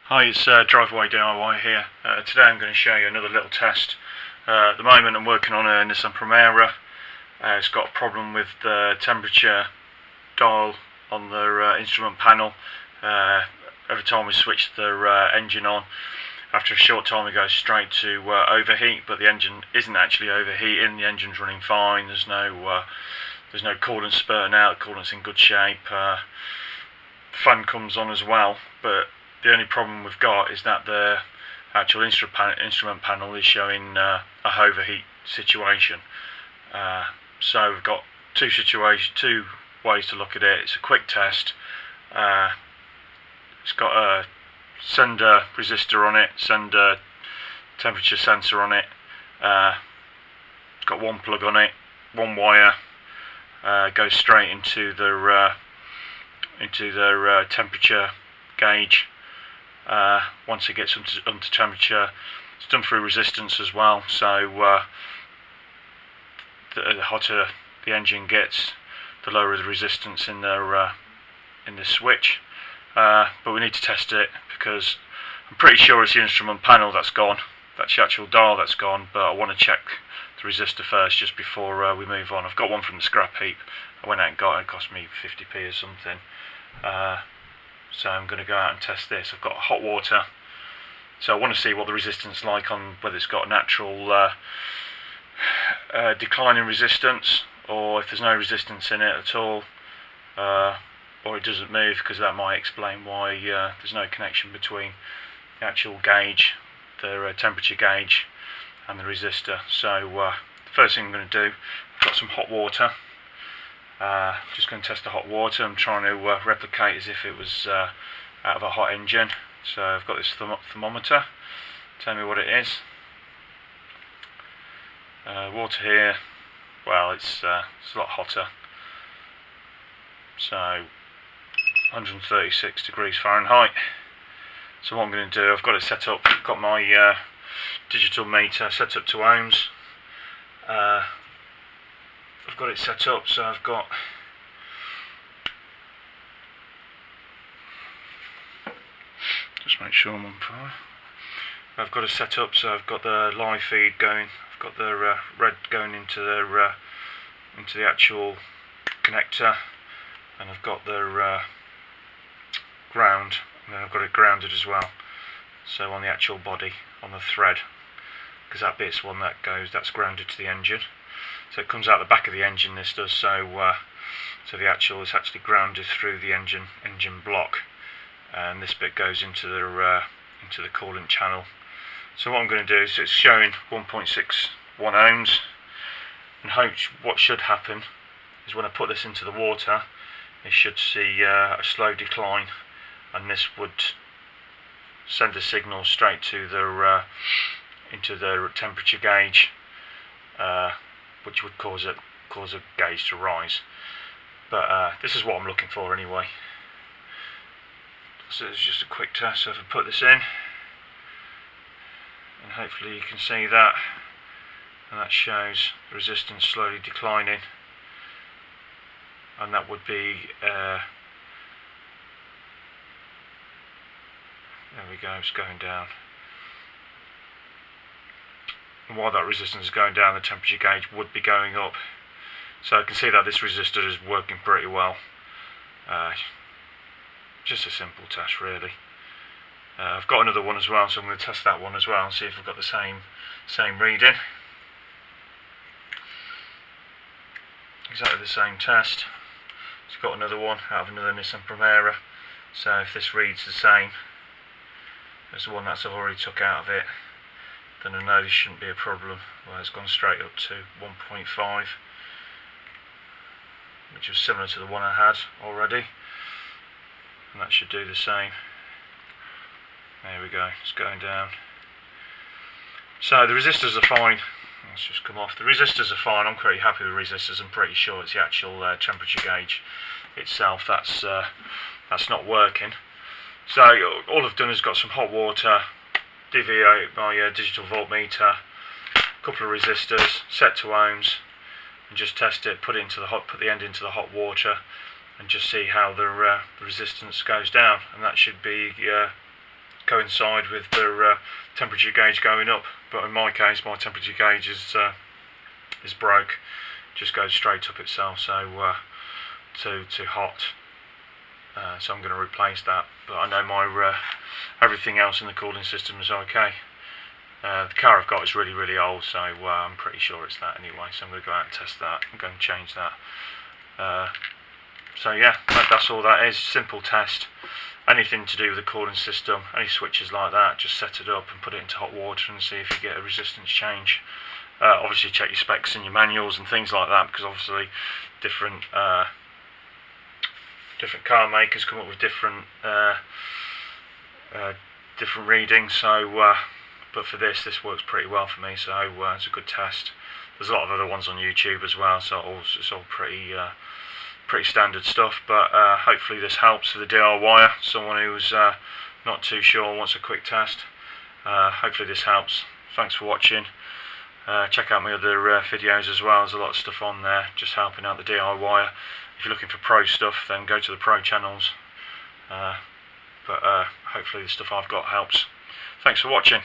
Hi, it's Driveway DIY here. Today I'm going to show you another little test. At the moment I'm working on a Nissan Primera. It's got a problem with the temperature dial on the instrument panel. Every time we switch the engine on, after a short time it goes straight to overheat, but the engine isn't actually overheating. The engine's running fine. There's no coolant spurting out. The coolant's in good shape. The fan comes on as well, but the only problem we've got is that the actual instrument panel is showing a overheat situation. So we've got two ways to look at it. It's a quick test. It's got a sender resistor on it, sender temperature sensor on it. It's got one plug on it, one wire. Goes straight into their temperature gauge. Once it gets onto temperature, it's done through resistance as well, so the hotter the engine gets, the lower the resistance in the switch. But we need to test it because I'm pretty sure it's the instrument panel that's gone. That's the actual dial that's gone, but I want to check the resistor first just before we move on. I've got one from the scrap heap. I went out and got it. It cost me 50p or something. So I'm going to go out and test this. I've got hot water, so I want to see what the resistance is like, on whether it's got a natural decline in resistance, or if there's no resistance in it at all, or it doesn't move, because that might explain why there's no connection between the actual gauge, the temperature gauge, and the resistor. So the first thing I'm going to do, I've got some hot water. Just going to test the hot water. I'm trying to replicate as if it was out of a hot engine. So I've got this thermometer. Tell me what it is. Water here, well, it's a lot hotter. So 136 degrees Fahrenheit. So what I'm going to do, I've got it set up. I've got my digital meter set up to ohms. I've got it set up, so I've got just make sure I'm on fire. I've got it set up, so I've got the live feed going. I've got the red going into the actual connector, and I've got the ground, and then I've got it grounded as well. So on the actual body, on the thread, because that bit's one that's grounded to the engine. So it comes out the back of the engine, this does, so the actual is actually grounded through the engine block, and this bit goes into the coolant channel. So what I'm going to do is, it's showing 1.61 ohms, and what should happen is when I put this into the water, it should see a slow decline, and this would send a signal straight to into the temperature gauge, which would cause a gauge to rise. But this is what I'm looking for anyway. So it's just a quick test. So if I put this in, and hopefully you can see that, and that shows the resistance slowly declining, and that would be there we go, it's going down. And while that resistance is going down, the temperature gauge would be going up. So I can see that this resistor is working pretty well. Just a simple test, really. I've got another one as well, so I'm going to test that one as well and see if I've got the same reading. Exactly the same test. It's got another one out of another Nissan Primera. So if this reads the same as the one that I've already took out of it, then I know this shouldn't be a problem. Well, it's gone straight up to 1.5, which was similar to the one I had already, and that should do the same. There we go, it's going down. So the resistors are fine. Let's just come off. The resistors are fine. I'm pretty happy with resistors. I'm pretty sure it's the actual temperature gauge itself that's not working. So all I've done is got some hot water, deviate my digital voltmeter, a couple of resistors, set to ohms, and just test it. Put the end into the hot water, and just see how the resistance goes down. And that should be coincide with the temperature gauge going up. But in my case, my temperature gauge is broke, just goes straight up itself, so too hot. So I'm going to replace that. But I know my everything else in the cooling system is okay. The car I've got is really old, so I'm pretty sure it's that anyway. So I'm going to go out and test that. I'm going to change that. So yeah, that's all that is. Simple test. Anything to do with the cooling system, any switches like that, just set it up and put it into hot water and see if you get a resistance change. Obviously check your specs and your manuals and things like that, because obviously different car makers come up with different readings. So but for this works pretty well for me, so it's a good test. There's a lot of other ones on YouTube as well, so it's all pretty standard stuff. But hopefully this helps for the DIYer, someone who's not too sure and wants a quick test. Hopefully this helps. Thanks for watching. Check out my other videos as well. There's a lot of stuff on there just helping out the DIYer. If you're looking for pro stuff, then go to the pro channels. But hopefully the stuff I've got helps. Thanks for watching.